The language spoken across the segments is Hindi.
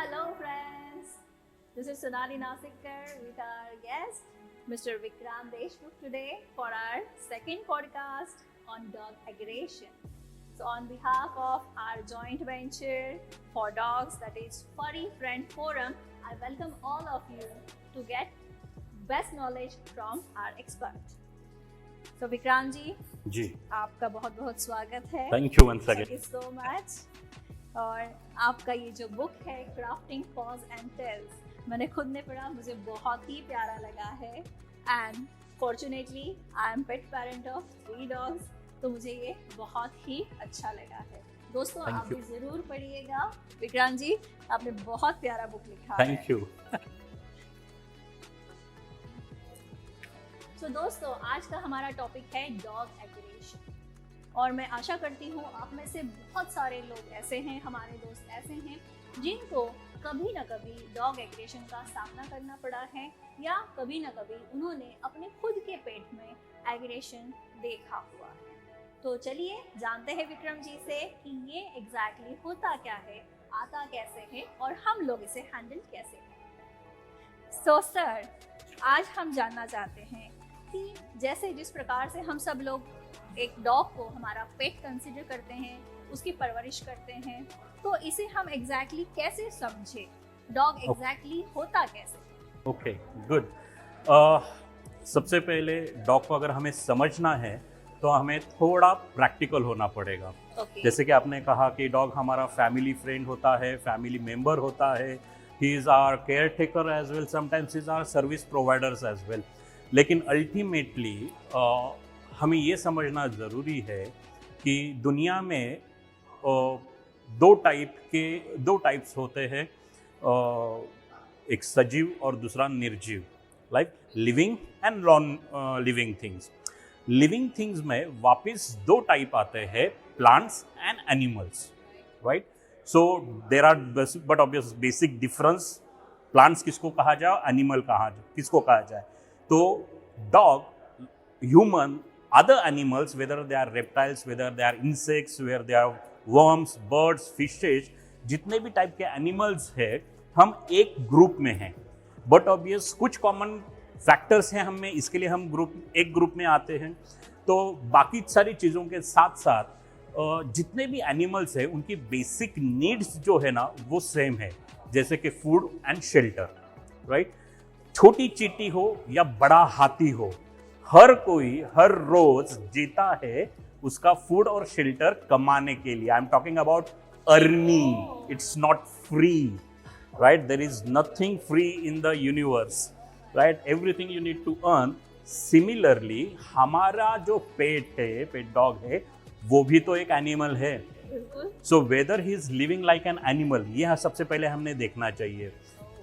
Hello friends, this is Sonali Nasikar with our guest Mr. Vikram Deshmukh today for our second podcast on dog aggression. So on behalf of our joint venture for dogs, that is Furry Friend Forum, I welcome all of you to get best knowledge from our expert. So Vikram जी, आपका बहुत बहुत स्वागत है. Thank you once again. Thank you so much. और आपका ये जो बुक है क्राफ्टिंग पॉज एंड टेल्स, मैंने खुद ने पढ़ा, मुझे बहुत ही प्यारा लगा है. And fortunately I am pet parent of 3 dogs, तो मुझे ये बहुत ही अच्छा लगा है. दोस्तों आप भी जरूर पढ़िएगा. विक्रांत जी, आपने बहुत प्यारा बुक लिखा है. Thank you. तो दोस्तों आज का हमारा टॉपिक है डॉग एग्रेशन. और मैं आशा करती हूँ आप में से बहुत सारे लोग ऐसे हैं, हमारे दोस्त ऐसे हैं जिनको कभी ना कभी डॉग एग्रेशन का सामना करना पड़ा है, या कभी ना कभी उन्होंने अपने खुद के पेट में एग्रेशन देखा हुआ है. तो चलिए जानते हैं विक्रम जी से कि ये एग्जैक्टली होता क्या है, आता कैसे है और हम लोग इसे हैंडल कैसे करें. सो सर, आज हम जानना चाहते हैं कि जैसे जिस प्रकार से हम सब लोग एक डॉग को हमारा पेट कंसीडर करते हैं, उसकी परवरिश करते हैं, तो इसे हम एग्जैक्टली कैसे समझे, डॉग एग्जैक्टली होता कैसे. Okay, good. सबसे पहले डॉग को अगर हमें समझना है तो हमें थोड़ा प्रैक्टिकल होना पड़ेगा. जैसे कि आपने कहा कि डॉग हमारा फैमिली फ्रेंड होता है, फैमिली मेंबर होता है, he is our care taker as well, sometimes is our service providers as well. लेकिन अल्टीमेटली हमें ये समझना ज़रूरी है कि दुनिया में दो टाइप्स होते हैं, एक सजीव और दूसरा निर्जीव, like living and non living things. Living things में वापस 2 टाइप आते हैं, plants and animals, right. So there are but obvious basic difference, plants किसको कहा जाए, एनिमल किसको कहा जाए. तो dog, human, other animals, whether they are reptiles, whether they are insects, whether they are worms, birds, fishes, जितने भी टाइप के एनिमल्स हैं हम एक ग्रुप में हैं. बट ऑब्वियस कुछ कॉमन फैक्टर्स हैं हम में, इसके लिए हम एक ग्रुप में आते हैं. तो बाकी सारी चीज़ों के साथ साथ जितने भी एनिमल्स हैं उनकी बेसिक नीड्स जो है ना वो सेम है, जैसे कि फूड एंड शेल्टर, राइट. छोटी चींटी हो या बड़ा हाथी हो, हर कोई हर रोज जीता है उसका फूड और शेल्टर कमाने के लिए. I am talking about earning. It's not free, right. There is nothing free in the universe, right. Everything you need to earn. Similarly हमारा जो पेट डॉग है, वो भी तो एक एनिमल है. So whether he is living like an animal, यह सबसे पहले हमने देखना चाहिए.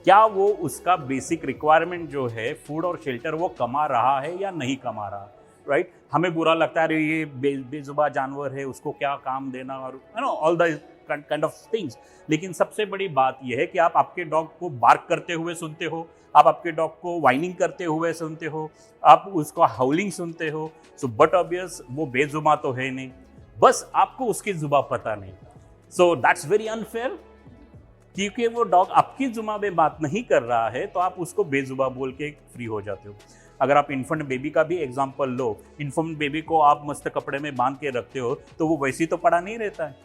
क्या वो उसका बेसिक रिक्वायरमेंट जो है फूड और शेल्टर वो कमा रहा है या नहीं कमा रहा, राइट. हमें बुरा लगता है, अरे ये बेजुबा जानवर है, उसको क्या काम देना, और all the kind of things. लेकिन सबसे बड़ी बात यह है कि आप आपके डॉग को बार्क करते हुए सुनते हो, आप आपके डॉग को वाइनिंग करते हुए सुनते हो, आप उसको हाउलिंग सुनते हो. सो बट ऑब्वियस वो बेजुबा तो है नहीं, बस आपको उसकी जुबा पता नहीं. सो दैट्स वेरी अनफेयर, क्योंकि वो डॉग आपकी जुबान में बात नहीं कर रहा है तो आप उसको बेजुबा बोल के फ्री हो जाते हो. अगर आप इन्फेंट बेबी का भी एग्जांपल लो, इन्फेंट बेबी को आप मस्त कपड़े में बांध के रखते हो तो वो वैसे तो पड़ा नहीं रहता है,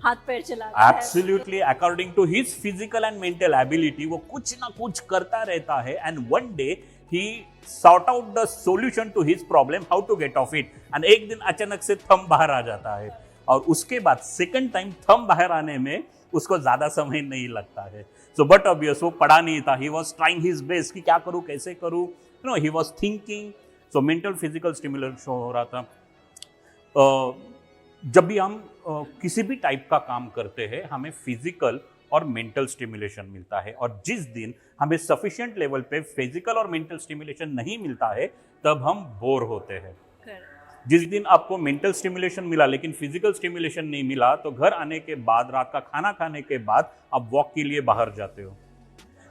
हाथ पैर चलाता है. Absolutely, according to his physical and mental ability वो कुछ ना कुछ करता रहता है. And one day he sort out the solution to his problem, how to get off it. And एक दिन अचानक से थंब बाहर आ जाता है, और उसके बाद सेकंड टाइम थंब बाहर आने में उसको ज्यादा समय नहीं लगता है. सो बट ऑब्वियस वो पढ़ा नहीं था, he was trying his best कि क्या करूँ कैसे करूँ, he was thinking. So mental physical stimulation हो रहा था. जब भी हम किसी भी टाइप का काम करते हैं हमें फिजिकल और मेंटल स्टिमुलेशन मिलता है, और जिस दिन हमें सफिशिएंट लेवल पे फिजिकल और मेंटल स्टिमुलेशन नहीं मिलता है तब हम बोर होते हैं. जिस दिन आपको मेंटल स्टिमुलेशन मिला लेकिन फिजिकल स्टिमुलेशन नहीं मिला, तो घर आने के बाद, रात का खाना खाने के बाद आप वॉक के लिए बाहर जाते हो.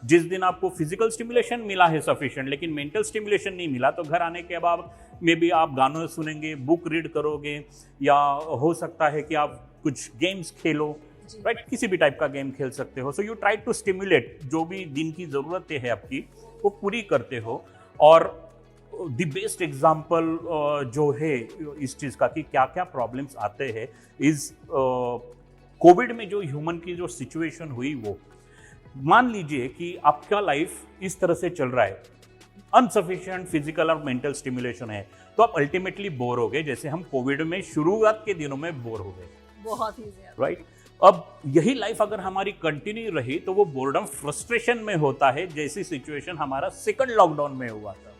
जिस दिन आपको फिजिकल स्टिमुलेशन मिला है सफिशिएंट लेकिन मेंटल स्टिमुलेशन नहीं मिला, तो घर आने के बाद में भी आप गानों सुनेंगे, बुक रीड करोगे, या हो सकता है कि आप कुछ गेम्स खेलो, राइट, किसी भी टाइप का गेम खेल सकते हो। So you try to stimulate, जो भी दिन की ज़रूरतें है आपकी वो पूरी करते हो। और द बेस्ट एग्जाम्पल जो है इस चीज़ का कि क्या क्या प्रॉब्लम्स आते हैं इस कोविड में जो ह्यूमन की जो सिचुएशन हुई, वो मान लीजिए कि आपका लाइफ इस तरह से चल रहा है, अनसफिशिएंट फिजिकल और मेंटल स्टिमुलेशन है, तो आप अल्टीमेटली बोर हो गए, जैसे हम कोविड में शुरुआत के दिनों में बोर हो गए, बहुत ही ज्यादा, राइट। अब यही लाइफ अगर हमारी कंटिन्यू रही तो वो बोर्डम फ्रस्ट्रेशन में होता है, जैसी सिचुएशन हमारा सेकंड लॉकडाउन में हुआ था,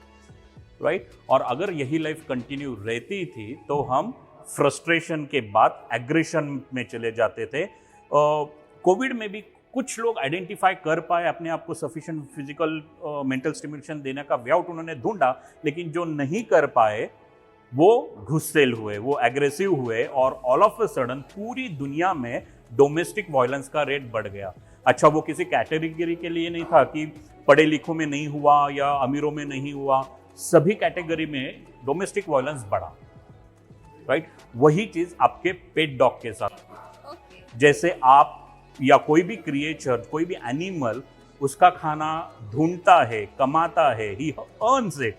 राइट। और अगर यही लाइफ कंटिन्यू रहती थी तो हम फ्रस्ट्रेशन के बाद एग्रेशन में चले जाते थे। कोविड में भी कुछ लोग आइडेंटिफाई कर पाए अपने आप को, सफिशिएंट फिजिकल मेंटल स्टिमुलेशन देने का वे आउट उन्होंने ढूंढा, लेकिन जो नहीं कर पाए वो गुस्सेल हुए, वो एग्रेसिव हुए, और ऑल ऑफ अ सडन पूरी दुनिया में डोमेस्टिक वायलेंस का रेट बढ़ गया। अच्छा, वो किसी कैटेगरी के लिए नहीं था कि पढ़े लिखों में नहीं हुआ या अमीरों में नहीं हुआ, सभी कैटेगरी में डोमेस्टिक वायलेंस बढ़ा, राइट। वही चीज आपके पेट डॉग के साथ, जैसे आप या कोई भी क्रिएचर, कोई भी एनिमल उसका खाना ढूंढता है, कमाता है, ही अर्न्स इट,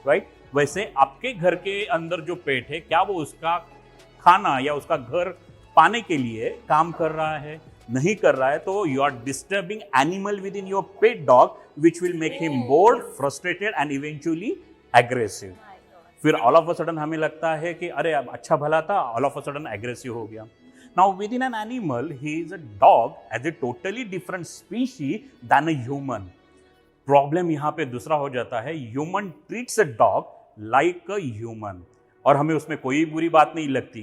राइट। वैसे आपके घर के अंदर जो पेट है, क्या वो उसका खाना या उसका घर पाने के लिए काम कर रहा है? नहीं कर रहा है, तो you are disturbing animal within your pet dog, which will make him bored, frustrated and eventually aggressive. फिर ऑल ऑफ अ सडन हमें लगता है कि अरे अब अच्छा भला था, all of a sudden aggressive हो गया। Now within an animal, he is a dog as a totally different species than a human. Problem यहाँ पे दूसरा हो जाता है, human treats a dog like a human, और हमें उसमें कोई बुरी बात नहीं लगती।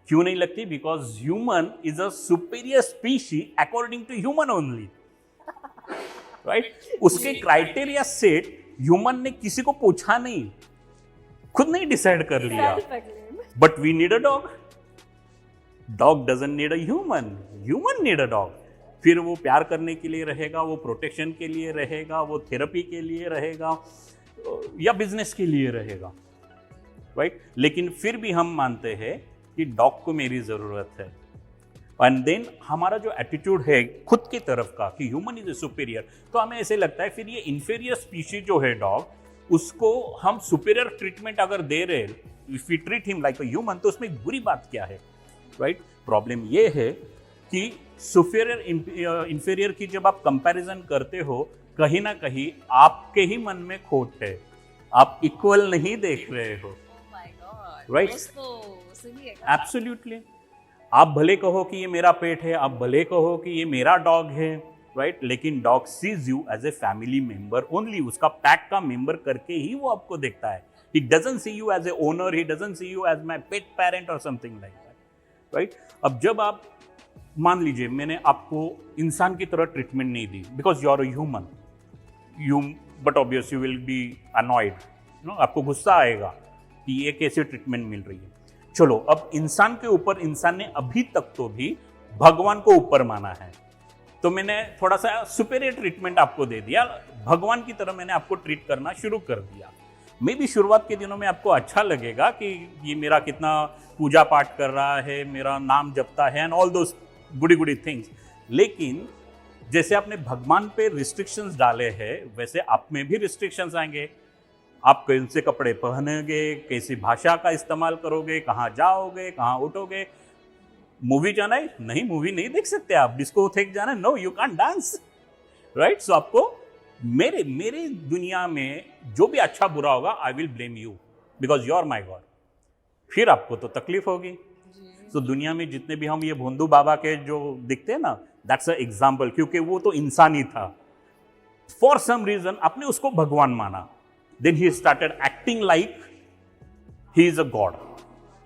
क्यों नहीं लगती? Because human is a superior species according to human only, right? उसके क्राइटेरिया सेट ह्यूमन ने किसी को पूछा नहीं, खुद नहीं डिसाइड कर लिया। But we need a dog. Dog doesn't need a human, human need a dog. फिर वो प्यार करने के लिए रहेगा, वो प्रोटेक्शन के लिए रहेगा, वो थेरेपी के लिए रहेगा, या बिजनेस के लिए रहेगा, राइट। लेकिन फिर भी हम मानते हैं कि डॉग को मेरी ज़रूरत है। एंड देन हमारा जो एटीट्यूड है खुद की तरफ का कि ह्यूमन इज ए सुपीरियर, तो हमें ऐसे लगता है फिर ये इन्फीरियर स्पीशीज जो है डॉग, उसको हम सुपीरियर ट्रीटमेंट अगर दे रहे, if we treat him like a human, तो उसमें बुरी बात क्या है, राइट। प्रॉब्लम ये है कि सुपीरियर इंफीरियर की जब आप कंपैरिजन करते हो, कहीं ना कहीं आपके ही मन में खोट है, आप इक्वल नहीं देख रहे हो, राइट। एब्सोल्युटली। आप भले कहो कि ये मेरा पेट है, आप भले कहो कि ये मेरा डॉग है, राइट, लेकिन dog sees you as a family member only, उसका पैक का मेंबर करके ही वो आपको देखता है। He doesn't see you as a owner, he doesn't see you as my pet parent और समथिंग लाइक दैट, राइट। अब जब आप मान लीजिए मैंने आपको इंसान की तरह ट्रीटमेंट नहीं दी, because you are a human, you but obvious you will be annoyed, आपको गुस्सा आएगा कि ये कैसे ट्रीटमेंट मिल रही है। चलो, अब इंसान के ऊपर इंसान ने अभी तक तो भी भगवान को ऊपर माना है, तो मैंने थोड़ा सा सुपीरियर ट्रीटमेंट आपको दे दिया, भगवान की तरह मैंने आपको ट्रीट करना शुरू कर दिया। मे भी शुरुआत के दिनों में आपको अच्छा लगेगा कि ये मेरा कितना पूजा पाठ कर रहा है, मेरा नाम जपता है, and all those goody things, लेकिन जैसे आपने भगवान पे रिस्ट्रिक्शंस डाले हैं, वैसे आप में भी रिस्ट्रिक्शंस आएंगे। आप कैसे कपड़े पहनोगे, कैसी भाषा का इस्तेमाल करोगे, कहाँ जाओगे, कहाँ उठोगे, मूवी जाना है नहीं, मूवी नहीं देख सकते आप, डिस्को थेक जाना है, no you can't dance, right. So आपको मेरे दुनिया में जो भी अच्छा बुरा होगा, I will blame you because you are my god. फिर आपको तो तकलीफ होगी। तो दुनिया में जितने भी हम ये भोंदू बाबा के जो दिखते हैं ना, दैट्स अ एग्जाम्पल, क्योंकि वो तो इंसान ही था। फॉर सम रीजन आपने उसको भगवान माना, then he started acting like he is a god,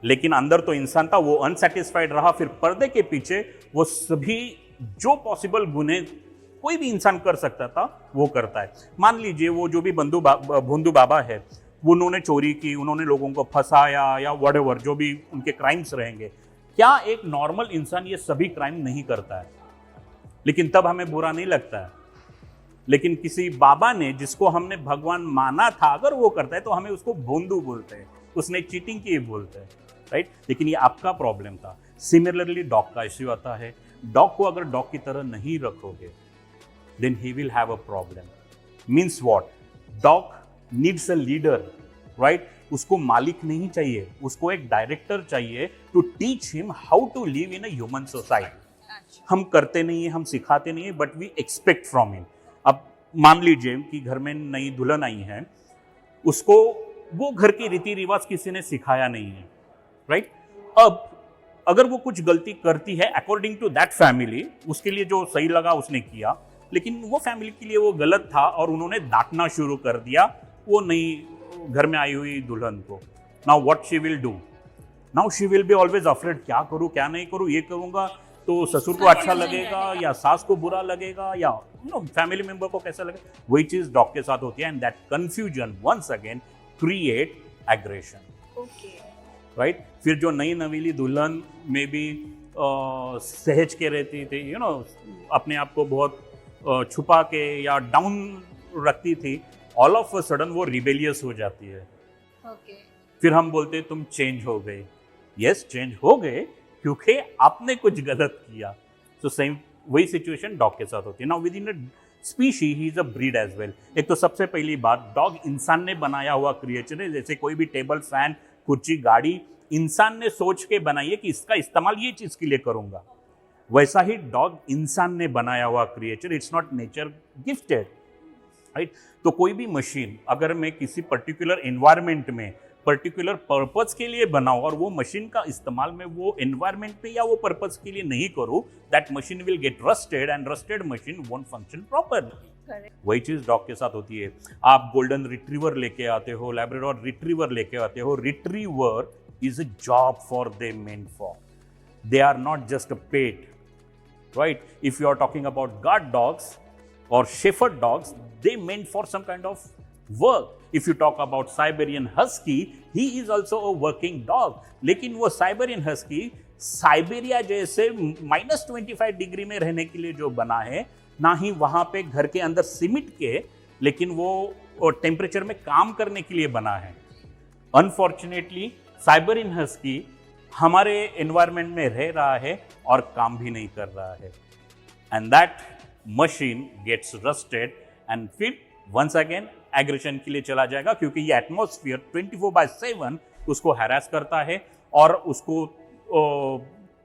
लेकिन अंदर तो इंसान था, वो अनसेटिस्फाइड रहा। फिर पर्दे के पीछे वो सभी जो पॉसिबल गुने कोई भी इंसान कर सकता था वो करता है। मान लीजिए वो जो भी भोंदू बाबा है, वो उन्होंने चोरी की, उन्होंने लोगों को फंसाया या व्हाटएवर जो भी उनके क्राइम्स रहेंगे, क्या एक नॉर्मल इंसान ये सभी क्राइम नहीं करता है? लेकिन तब हमें बुरा नहीं लगता है। लेकिन किसी बाबा ने, जिसको हमने भगवान माना था, अगर वो करता है तो हमें उसको भोंदू बोलते हैं, उसने चीटिंग की बोलते हैं, राइट। लेकिन ये आपका प्रॉब्लम था। सिमिलरली डॉग का इश्यू आता है। डॉग को अगर डॉग की तरह नहीं रखोगे then he will have a problem. Means what? Dog needs a leader, right? उसको मालिक नहीं चाहिए, उसको एक डायरेक्टर चाहिए to teach him how to live in a human society. हम करते नहीं है, हम सिखाते नहीं है, but we expect from him. अब मान लीजिए कि घर में नई दुल्हन आई है, उसको वो घर के रीति रिवाज किसी ने सिखाया नहीं है, राइट? अब अगर वो कुछ गलती करती है अकॉर्डिंग टू दैट फैमिली, उसके लिए जो सही लगा उसने किया, लेकिन वो फैमिली के लिए वो गलत था और उन्होंने डांटना शुरू कर दिया वो नई घर में आई हुई दुल्हन को। Now what she will do? Now she will be always afraid, क्या करूं क्या नहीं करूं, ये करूंगा तो ससुर को अच्छा लगेगा या सास को बुरा लगेगा या फैमिली मेंबर को कैसा लगेगा। वही चीज डॉग के साथ होती है, and that confusion once again create aggression, right? फिर जो नई नवीली दुल्हन में भी सहज के रहती थी, अपने आप को बहुत छुपा के या डाउन रखती थी, ऑल ऑफ अ सडन वो रिबेलियस हो जाती है। फिर हम बोलते तुम चेंज हो गए। यस, चेंज हो गए क्योंकि आपने कुछ गलत किया। तो सेम वही सिचुएशन डॉग के साथ होती है। Now within a species he is a breed as well. एक तो सबसे पहली बात, डॉग इंसान ने बनाया हुआ क्रिएचर है। जैसे कोई भी टेबल, फैन, कुर्सी, गाड़ी इंसान ने सोच के बनाई है कि इसका इस्तेमाल ये चीज के लिए करूंगा, वैसा ही डॉग इंसान ने बनाया हुआ creature. It's not nature gifted, right? तो कोई भी मशीन अगर मैं किसी पर्टिकुलर एनवायरमेंट में पर्टिकुलर पर्पस के लिए बनाऊं और वो मशीन का इस्तेमाल में वो एनवायरमेंट पे या वो पर्पस के लिए नहीं करूं, that machine will get rusted and rusted machine won't function properly. वही चीज डॉग के साथ होती है। आप गोल्डन रिट्रीवर लेके आते हो, लैब्राडोर रिट्रीवर लेके आते हो, retriever is a job for they meant for. They are not just a pet, right? If you are talking about guard dogs or shepherd dogs, they meant for some kind of work. If you talk about Siberian Husky, he is also a working dog. लेकिन वो Siberian Husky साइबेरिया जैसे -25 डिग्री में रहने के लिए जो बना है, ना ही वहाँ पे घर के अंदर सिमट के, लेकिन वो टेम्परेचर में काम करने के लिए बना है। अनफॉर्चुनेटली साइबेरियन हस्की हमारे एनवायरनमेंट में रह रहा है और काम भी नहीं कर रहा है, and that machine gets rusted and फिर वंस अगेन एग्रेशन के लिए चला जाएगा, क्योंकि ये एटमॉस्फेयर 24/7 उसको हैरास करता है और उसको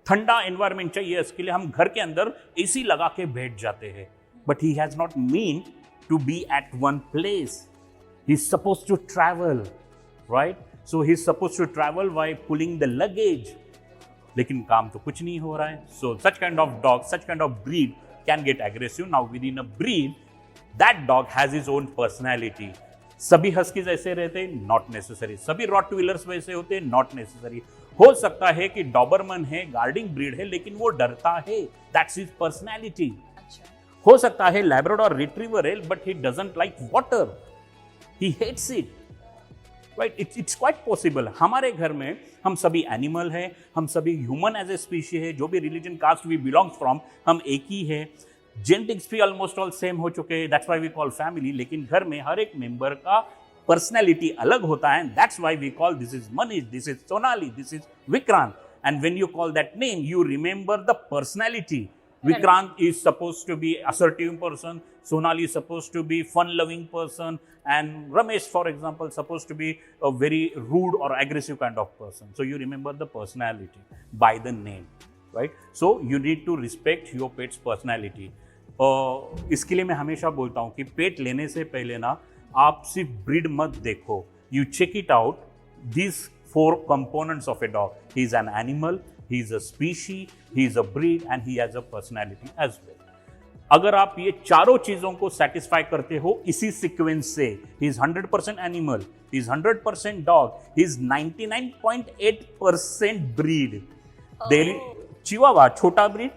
ठंडा एनवायरनमेंट चाहिए। इसके लिए हम घर के अंदर एसी लगा के बैठ जाते हैं, but he has not mean to be at one place. He is suppose to travel, right? So he is suppose to travel by pulling the luggage, लेकिन काम तो कुछ नहीं हो रहा है। So such kind of dog, such kind of breed can get aggressive. Now within a breed, that dog has his own personality. सभी हस्कीज ऐसे रहते हैं? Not necessary. सभी रॉटवीलर्स वैसे होते हैं? Not necessary. हो सकता है कि डॉबरमन है, गार्डिंग ब्रीड है, लेकिन वो डरता है, दैट्स हिज पर्सनैलिटी। हो सकता है लैब्राडोर रिट्रीवर है, but he doesn't like water, he hates it, right? It's quite possible. हमारे घर में हम सभी एनिमल हैं, हम सभी ह्यूमन एज ए स्पीशी है, जो भी religion caste we belongs from, हम एक ही है। जेनेटिक्स भी ऑलमोस्ट ऑल सेम हो चुके हैं, that's why we call family. लेकिन घर में हर एक मेंबर का पर्सनैलिटी अलग होता है, that's why we call this is Manish, this is Sonali, this is Vikrant. And when you call that name, you remember the personality. Vikrant is supposed to be assertive person, Sonali is supposed to be fun-loving person, and Ramesh, for example, supposed to be a very rude or aggressive kind of person. So you remember the personality by the name, right? So you need to respect your pet's personality. इसके लिए मैं हमेशा बोलता हूँ कि पेट लेने से पहले ना आप सिर्फ ब्रीड मत देखो, you check it out. These 4 components of a dog. He is an animal, he is a species, he is a breed, and he has a personality as well. अगर आप ये चारों चीजों को सेटिस्फाई करते हो इसी सीक्वेंस से, he is 100% animal, he is 100% dog, he is 99.8% breed. चिवावा छोटा ब्रीड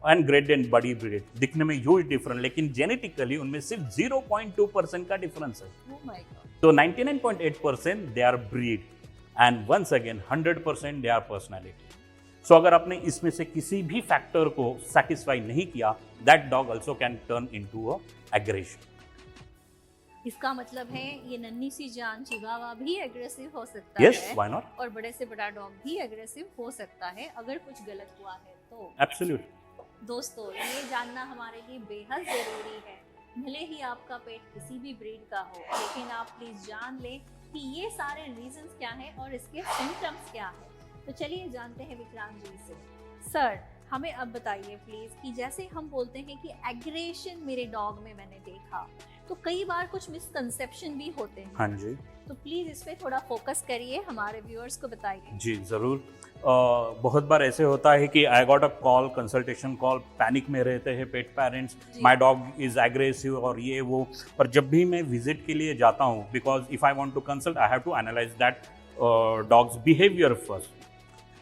एंड ग्रेट एंड बड़ी ब्रीड, दिखने में ह्यूज डिफरेंट, लेकिन जेनेटिकली उनमें सिर्फ 0.2% का डिफरेंस है। तो 99.8% they are breed, and once again 100% they are personality. So अगर आपने इसमें से किसी भी फैक्टर को सेटिस्फाई नहीं किया, that dog also can turn into a aggression. इसका मतलब है ये नन्ही सी जान चिवावा भी एग्रेसिव हो सकता है। Yes, why not? और बड़े से बड़ा डॉग भी एग्रेसिव हो सकता है अगर कुछ गलत हुआ है तो। Absolutely. दोस्तों ये जानना हमारे लिए बेहद ज़रूरी है, भले ही आपका पेट किसी भी ब्रीड का हो, लेकिन आप प्लीज़ जान लें कि ये सारे रीजंस क्या हैं और इसके सिम्टम्स क्या हैं। तो चलिए जानते हैं विक्रांत जी से। सर हमें अब बताइए प्लीज़ कि जैसे हम बोलते हैं कि एग्रेशन मेरे डॉग में मैंने देखा, तो कई बार कुछ मिसकंसेप्शन भी होते हैं। हाँ जी, तो प्लीज़ इस पे थोड़ा फोकस करिए, हमारे व्यूअर्स को बताइए। जी ज़रूर। बहुत बार ऐसे होता है कि I got a call, consultation call, panic में रहते हैं पेट parents, my dog is aggressive और ये वो। पर जब भी मैं विजिट के लिए जाता हूँ, because if I want to consult I have to analyse that dog's behaviour first.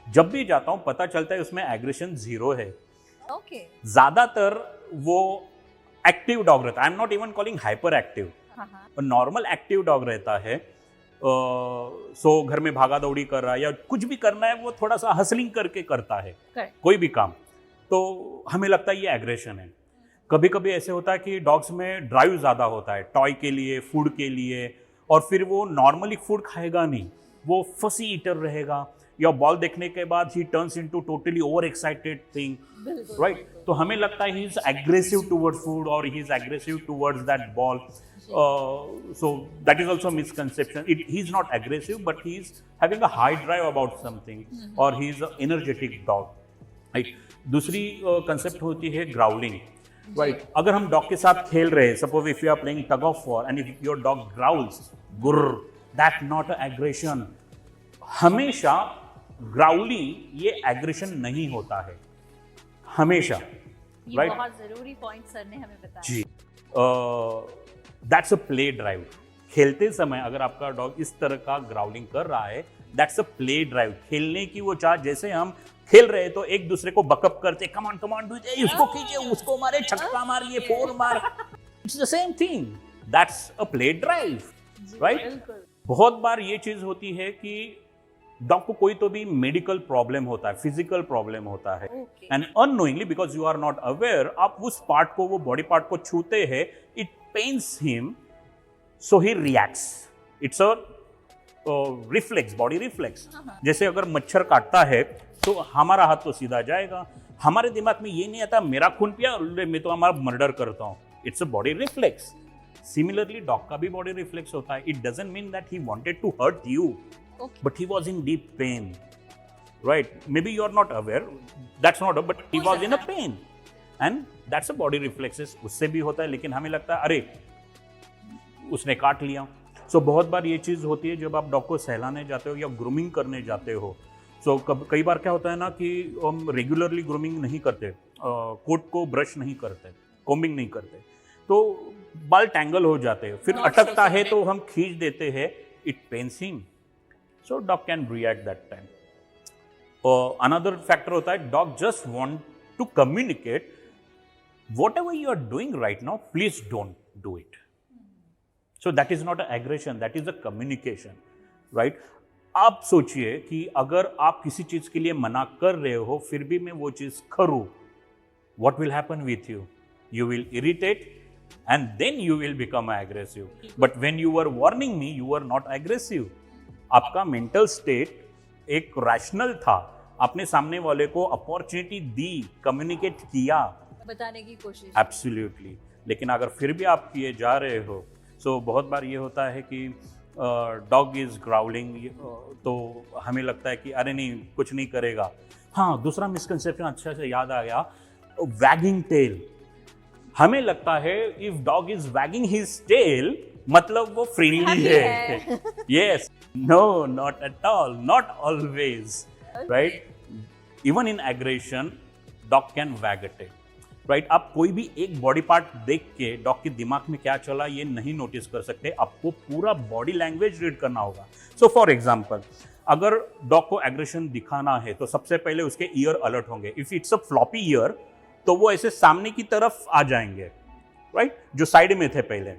जब भी जाता हूँ पता चलता है उसमें एग्रेशन ज़ीरो है। ओके। ज़्यादातर वो एक्टिव डॉग रहता है, I am not even calling hyper active, normal active dog रहता है। सो घर में भागा दौड़ी कर रहा है या कुछ भी करना है वो थोड़ा सा हसलिंग करके करता है कोई भी काम, तो हमें लगता है ये एग्रेशन है। कभी कभी ऐसे होता है कि डॉग्स में ड्राइव ज़्यादा होता है टॉय के लिए, फूड के लिए, और फिर वो नॉर्मली फूड खाएगा नहीं, वो फसी ईटर रहेगा, या बॉल देखने के बाद ही turns into totally over excited thing, right. तो हमें लगता है he is aggressive towards food और he is aggressive towards that ball. So that is also a misconception. He is not aggressive, but he is having a high drive about something, or he is an energetic dog. Right? दूसरी concept होती है growling. Right? अगर हम dog के साथ खेल रहे हैं, suppose if you are playing tug of war and if your dog growls, grrr, that's not an aggression. हमेशा growling ये aggression नहीं होता है, हमेशा। ये right? बहुत जरूरी पॉइंट सर ने हमें बताया। जी। That's a play drive. खेलते समय अगर आपका डॉग इस तरह का ग्राउलिंग कर रहा है, दैट्स अ प्ले ड्राइव। खेलने की वो चाह, जैसे हम खेल रहे हैं तो एक दूसरे को बकअप करते, कम ऑन डू इट, उसको कीजिए, उसको मारे, छक्का मारिए, फोर मार, it's the same thing, that's a play drive, right. बहुत बार ये चीज होती है कि डॉग को कोई तो भी मेडिकल प्रॉब्लम होता है, फिजिकल प्रॉब्लम होता है, and unknowingly because you are not aware, आप उस पार्ट को, वो बॉडी पार्ट को छूते हैं, it pens him, so he reacts. It's a reflex, body reflex. जैसे अगर मच्छर काटता है तो हमारा हाथ तो सीधा जाएगा, हमारे दिमाग में ये नहीं आता मेरा खून पिया मैं तो हमारा मर्डर करता हूँ। It's a body reflex. Similarly dog का भी बॉडी रिफ्लेक्स होता है। It doesn't mean that he wanted to hurt you, but he was in deep pain, right? Maybe you are not aware, that's not, but he was in a pain, and that's a body reflexes, उससे भी होता है, लेकिन हमें लगता है अरे उसने काट लिया। सो बहुत बार ये चीज़ होती है जब आप डॉग को सहलाने जाते हो या ग्रूमिंग करने जाते हो। सो कई बार क्या होता है ना कि हम रेगुलरली ग्रूमिंग नहीं करते, कोट को ब्रश नहीं करते, कोम्बिंग नहीं करते, तो बाल टैंगल हो जाते हैं, फिर अटकता है तो हम खींच देते हैं, it pens him, so dog can react that time. Another factor होता है, dog just want to communicate, whatever you are doing right now, please don't do it. So that is not an aggression, that is a communication, right? आप सोचिए कि अगर आप किसी चीज के लिए मना कर रहे हो फिर भी मैं वो चीज करूं, what will happen with you? You will irritate and then you will become aggressive. But when you were warning me, you were not aggressive. आपका मेंटल स्टेट एक रैशनल था, आपने सामने वाले को अपॉर्चुनिटी दी, कम्युनिकेट किया, बताने की कोशिश, एब्सोल्युटली। लेकिन अगर फिर भी आप किए जा रहे हो, सो बहुत बार ये होता है कि डॉग इज ग्राउलिंग, तो हमें लगता है कि अरे नहीं कुछ नहीं करेगा। हाँ, दूसरा मिसकंसेप्शन अच्छा से याद आ गया, वैगिंग टेल। हमें लगता है if dog is wagging his tail मतलब वो फ्रेंडली है। Yes, no, not at all, not always, right. Even in aggression dog can wag a tell, right. आप कोई भी एक बॉडी पार्ट देख के डॉग के दिमाग में क्या चला ये नहीं नोटिस कर सकते, आपको पूरा बॉडी लैंग्वेज रीड करना होगा। सो फॉर एग्जाम्पल, अगर डॉग को एग्रेशन दिखाना है तो सबसे पहले उसके ईयर अलर्ट होंगे। If it's a floppy year तो वो ऐसे सामने की तरफ आ जाएंगे, राइट, जो साइड में थे पहले।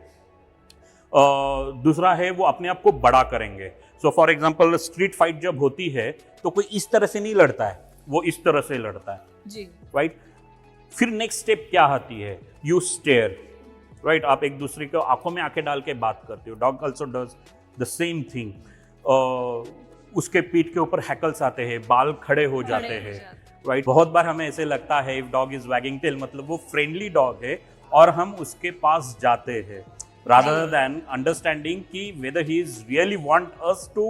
दूसरा है वो अपने आप को बड़ा करेंगे। So for example, street fight जब होती है तो कोई इस तरह से नहीं लड़ता है, वो इस तरह से लड़ता है जी, राइट। फिर नेक्स्ट स्टेप क्या आती है, यू स्टेयर, राइट। आप एक दूसरे को आंखों में आंखें डाल के बात करते हो। Dog also does the same thing. उसके पीठ के ऊपर हैकल्स आते हैं, बाल खड़े हो जाते हैं, राइट। बहुत बार हमें ऐसे लगता है if dog is wagging tail मतलब वो फ्रेंडली डॉग है और हम उसके पास जाते हैं rather than understanding कि whether he is really want us to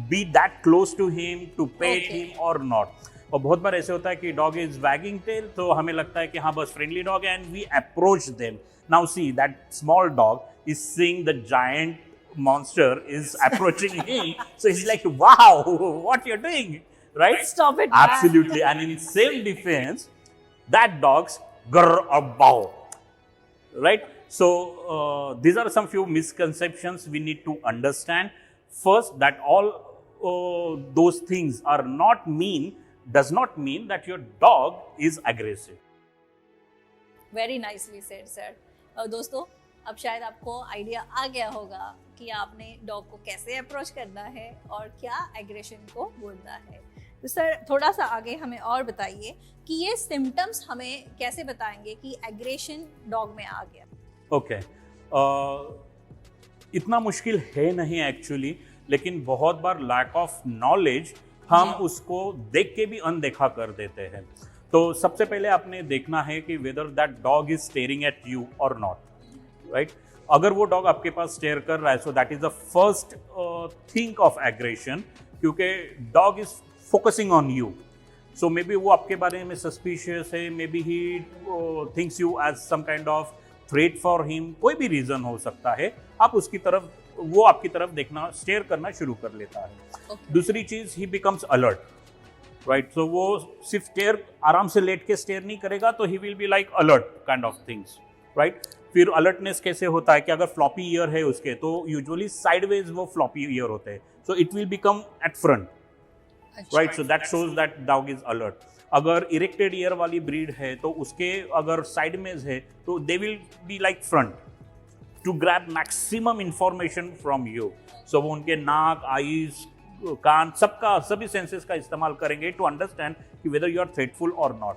be that close to him, to pet him or not. और बहुत बार ऐसे होता है कि डॉग इज वैगिंग टेल तो हमें लगता है कि हाँ बस फ्रेंडली डॉग है and we approach them. Now see that small dog is seeing the giant monster is approaching him, so he's like, wow, what you're doing, right? Stop it, Absolutely. And in self defense that dog's grr or bow, right? So these are some few misconceptions we need to understand. First, that all those things are not does not mean that your dog is aggressive. Very nicely said, sir. दोस्तों, अब शायद आपको आइडिया आ गया होगा कि आपने डॉग को कैसे अप्रोच करना है और क्या एग्रेशन को बोलना है. तो सर थोड़ा सा आगे हमें और बताइए कि ये सिम्टम्स हमें कैसे बताएंगे कि एग्रेशन डॉग में आ गया. ओके, इतना मुश्किल है नहीं एक्चुअली, लेकिन बहुत बार लैक ऑफ नॉलेज हम उसको देख के भी अनदेखा कर देते हैं. तो सबसे पहले आपने देखना है कि whether that dog is staring at you और नॉट, राइट. अगर वो डॉग आपके पास स्टेयर कर रहा है so that is the first thing of aggression, क्योंकि dog is focusing on you. So maybe वो आपके बारे में सस्पिशियस है, maybe he thinks you as some kind of threat for him. कोई भी रीजन हो सकता है, आप उसकी तरफ, वो आपकी तरफ देखना, स्टेयर करना शुरू कर लेता है. दूसरी चीज, ही बिकम्स अलर्ट, राइट. सो वो सिर्फ स्टेयर, आराम से लेट के स्टेयर नहीं करेगा, तो he will be like alert kind of things, right. फिर अलर्टनेस कैसे होता है कि अगर फ्लॉपी ईयर है उसके, तो यूजुअली साइडवेज वो फ्लॉपी ईयर होते हैं, so it will become at front, right. So that shows that dog is alert. अगर इरेक्टेड ईयर वाली ब्रीड है तो उसके अगर साइड में है तो they will be like front to grab maximum information from you. So वो उनके नाक, आईज, कान, सभी सेंसेस का इस्तेमाल करेंगे टू अंडरस्टैंड कि वेदर यू आर थ्रेटफुल और नॉट.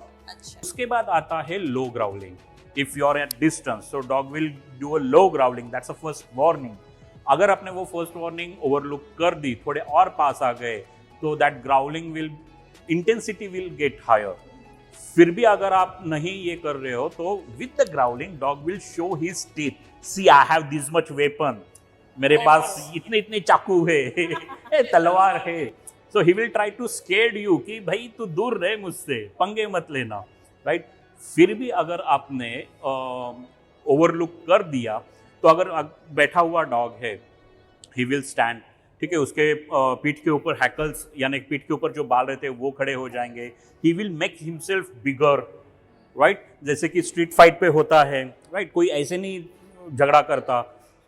उसके बाद आता है low growling. If you are at distance so dog will do a low growling, that's a first warning. अगर आपने वो फर्स्ट वार्निंग ओवरलुक कर दी, थोड़े और पास आ गए, तो that growling will, intensity will get higher. फिर भी अगर आप नहीं ये कर रहे हो तो with the growling dog will show his teeth. See I have this much weapon, मेरे पास इतने इतने चाकू है तलवार है. So he will try to scare you कि भाई तू दूर रहे मुझसे, पंगे मत लेना, राइट. फिर भी अगर आपने ओवरलुक कर दिया, तो अगर बैठा हुआ डॉग है, ही विल स्टैंड, ठीक है, उसके पीठ के ऊपर हैकल्स यानी पीठ के ऊपर जो बाल रहते हैं वो खड़े हो जाएंगे. He will make himself bigger, right. जैसे कि स्ट्रीट फाइट पे होता है, राइट. कोई ऐसे नहीं झगड़ा करता,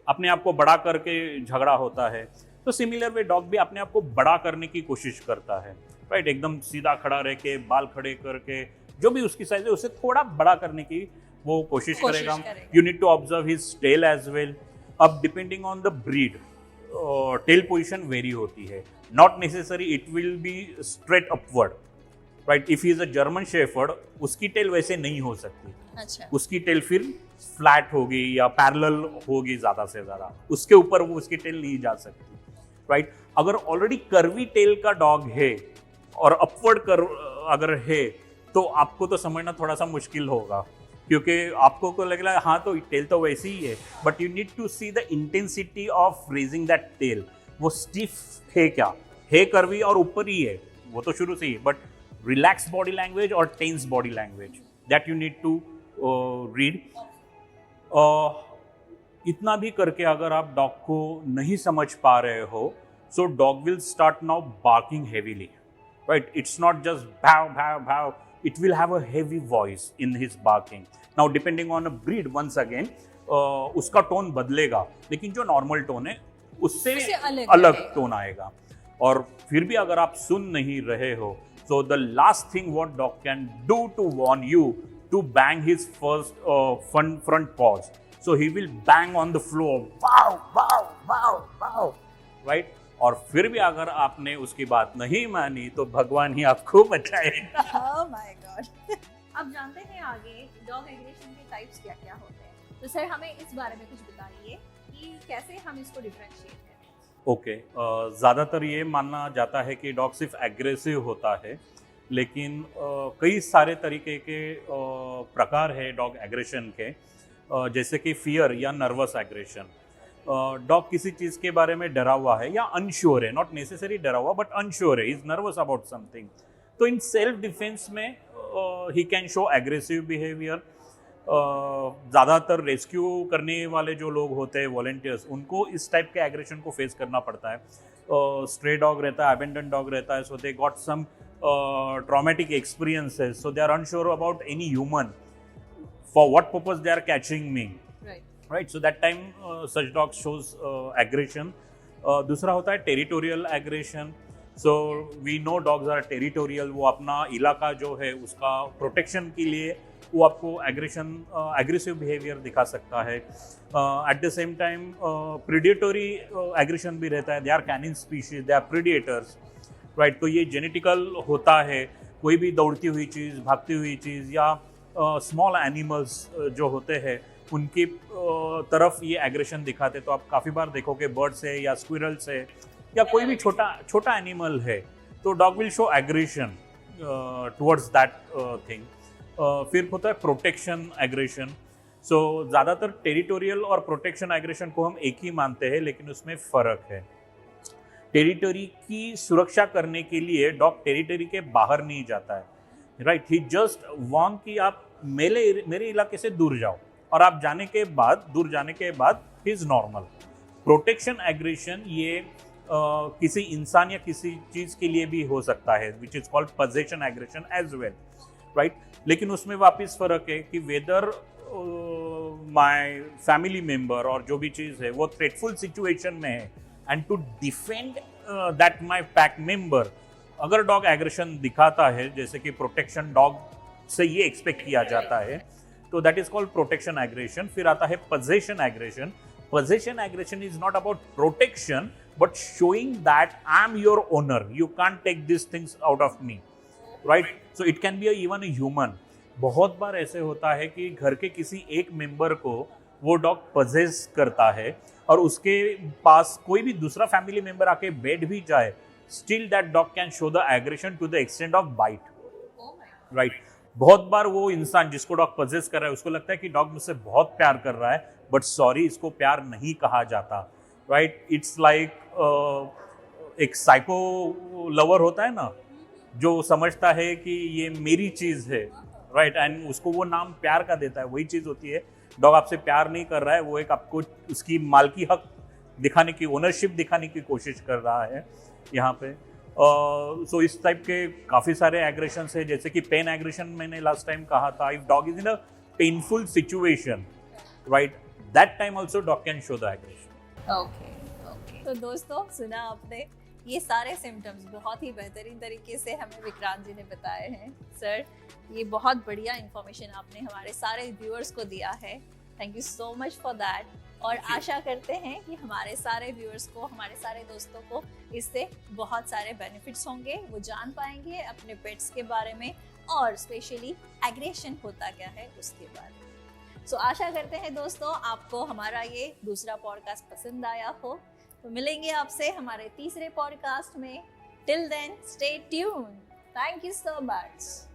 अपने आप को बड़ा करके झगड़ा होता है. तो सिमिलर वे डॉग भी अपने आप को बड़ा करने की कोशिश करता है, राइट. एकदम सीधा खड़ा रह के, बाल खड़े करके, जो भी उसकी साइज है उसे थोड़ा बड़ा करने की वो कोशिश करेगा. You need to observe his tail as well. अब depending on the breed tail position vary होती है. Not necessary it will be straight upward, right. If he is a German shepherd, उसकी टेल वैसे नहीं हो सकती. अच्छा. उसकी टेल फिर फ्लैट होगी या पैरेलल होगी ज्यादा से ज्यादा, उसके ऊपर वो उसकी टेल नहीं जा सकती, राइट. अगर ऑलरेडी कर्वी टेल का डॉग है और अपवर्ड कर अगर है, तो आपको तो समझना थोड़ा सा मुश्किल होगा, क्योंकि आपको को लगेगा हाँ तो टेल तो वैसे ही है, but you need to see the intensity of raising that tail. वो स्टिफ है क्या, है कर्वी और ऊपर ही है, वो तो शुरू से ही, बट रिलैक्स बॉडी लैंग्वेज और tense body language, that you need to read. इतना भी करके अगर आप डॉग को नहीं समझ पा रहे हो, so dog will start now barking heavily, right. It's not just भाव भाव भाव, it will have a heavy voice in his barking. Now depending on a breed, once again उसका टोन बदलेगा, लेकिन जो नॉर्मल टोन है उससे अलग टोन आएगा. और फिर भी अगर आप सुन नहीं रहे हो, so the last thing what dog can do to warn you, to bang his first front paws. So he will bang on the floor, wow wow wow wow, right. और फिर भी अगर आपने उसकी बात नहीं मानी तो भगवान ही आपको बचाएगा. Oh my God. अब जानते हैं आगे डॉग एग्रेशन के टाइप्स क्या क्या होते हैं. तो सर हमें इस बारे में कुछ बताइए कि कैसे हम इसको डिफरेंशिएट करें. ओके, ज़्यादातर ये मानना जाता है कि डॉग सिर्फ एग्रेसिव होता है, लेकिन कई सारे तरीके के प्रकार है डॉग एग्रेशन के, जैसे कि फियर या नर्वस एग्रेशन। डॉग किसी चीज़ के बारे में डरा हुआ है या अनश्योर है, नॉट नेसेसरी डरा हुआ बट अनश्योर है, इज नर्वस अबाउट समथिंग, तो इन सेल्फ डिफेंस में he can show aggressive behaviour. ज़्यादातर रेस्क्यू करने वाले जो लोग होते हैं वॉलंटियर्स, उनको इस टाइप के एग्रेशन को फेस करना पड़ता है। स्ट्रे डॉग रहता है, अबेंडन डॉग रहता है, so they got some traumatic experiences, so they are unsure about any human, for what purpose they are catching me, right. So that time such dog shows aggression. दूसरा होता है territorial aggression. So we know dogs are territorial, वो अपना इलाका जो है उसका प्रोटेक्शन के लिए वो आपको एग्रेसिव बिहेवियर दिखा सकता है। At the same time predatory aggression भी रहता है, they are canine species, they are predators, right. तो ये जेनेटिकल होता है, कोई भी दौड़ती हुई चीज़, भागती हुई चीज़ या स्मॉल एनिमल्स जो होते हैं उनकी तरफ ये एग्रेशन दिखाते। तो आप काफ़ी बार देखोगे बर्ड से या स्क्विरल से या कोई भी छोटा एनिमल है तो dog will show aggression towards that thing. फिर होता है प्रोटेक्शन एग्रेशन। सो ज़्यादातर टेरिटोरियल और प्रोटेक्शन एग्रेशन को हम एक ही मानते हैं, लेकिन उसमें फ़र्क है। टेरिटरी की सुरक्षा करने के लिए डॉग टेरिटरी के बाहर नहीं जाता है, राइट। ही जस्ट वांट कि आप मेरे इलाके से दूर जाओ, और आप दूर जाने के बाद he is normal. Protection aggression ये किसी इंसान या किसी चीज़ के लिए भी हो सकता है, which is called possession aggression as well, right. लेकिन उसमें वापस फ़र्क है कि वेदर माय फैमिली मेम्बर और जो भी चीज़ है वो थ्रेटफुल सिचुएशन में है, and to defend that my pack member, अगर डॉग एग्रेशन दिखाता है, जैसे कि प्रोटेक्शन डॉग से ये एक्सपेक्ट किया जाता है, तो that is called protection aggression. फिर आता है possession aggression. Possession aggression is not about protection but showing that I am your owner, you can't take this things out of me, right. So it can be even a human. बहुत बार ऐसे होता है कि घर के किसी एक मेंबर को वो डॉग पजेस करता है और उसके पास कोई भी दूसरा फैमिली मेंबर आके बैठ भी जाए, still that dog can show the aggression to the extent of bite, right. बहुत बार वो इंसान जिसको डॉग पजेस कर रहा है उसको लगता है कि डॉग मुझसे बहुत प्यार कर रहा है, बट सॉरी, इसको प्यार नहीं कहा जाता, राइट। इट्स लाइक एक साइको लवर होता है ना, जो समझता है कि ये मेरी चीज़ है, राइट, एंड उसको वो नाम प्यार का देता है, वही चीज़ होती है। डॉग आपसे प्यार नहीं कर रहा है, वो एक आपको उसकी मालकी हक दिखाने की, ओनरशिप दिखाने की कोशिश कर रहा है यहाँ पे। सो इस टाइप के काफ़ी सारे एग्रेशंस है, जैसे कि पेन एग्रेशन मैंने लास्ट टाइम कहा था। If dog is in a painful situation, right, that time also dog can show the aggression. Okay. तो दोस्तों, सुना आपने, ये सारे सिम्टम्स बहुत ही बेहतरीन तरीके से हमें विक्रांत जी ने बताए हैं। सर, ये बहुत बढ़िया इन्फॉर्मेशन आपने हमारे सारे व्यूअर्स को दिया है। Thank you so much for that. और आशा करते हैं कि हमारे सारे व्यूअर्स को, हमारे सारे दोस्तों को इससे बहुत सारे बेनिफिट्स होंगे, वो जान पाएंगे अपने पेट्स के बारे में और स्पेशली एग्रेशन होता क्या है उसके बारे में। सो आशा करते हैं दोस्तों आपको हमारा ये दूसरा पॉडकास्ट पसंद आया हो। तो मिलेंगे आपसे हमारे तीसरे पॉडकास्ट में। Till then, stay tuned. Thank you so much.